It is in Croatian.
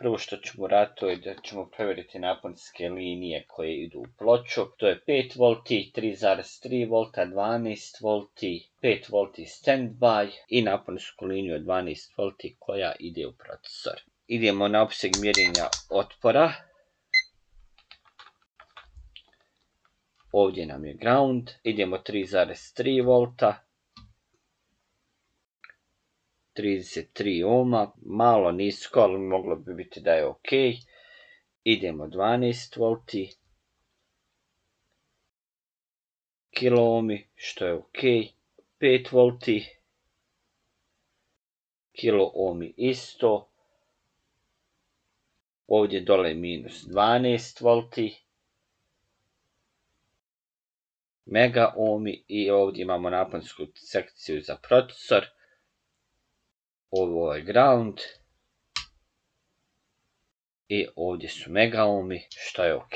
Prvo što ćemo uraditi to je da ćemo provjeriti naponske linije koje idu u ploču. To je 5 V, 3,3 V, 12 V, 5 V standby i naponsku liniju od 12 V koja ide u procesor. Idemo na opseg mjerenja otpora. Ovdje nam je ground. Idemo 3,3 V. 33 ohma, malo nisko, ali moglo bi biti da je ok. Idemo 12 V, kilo ohmi, što je ok. 5 V, kilo ohmi isto. Ovdje dole minus 12 V, mega ohmi i ovdje imamo naponsku sekciju za procesor. Ovo je ground i ovdje su mega ohmi, što je ok.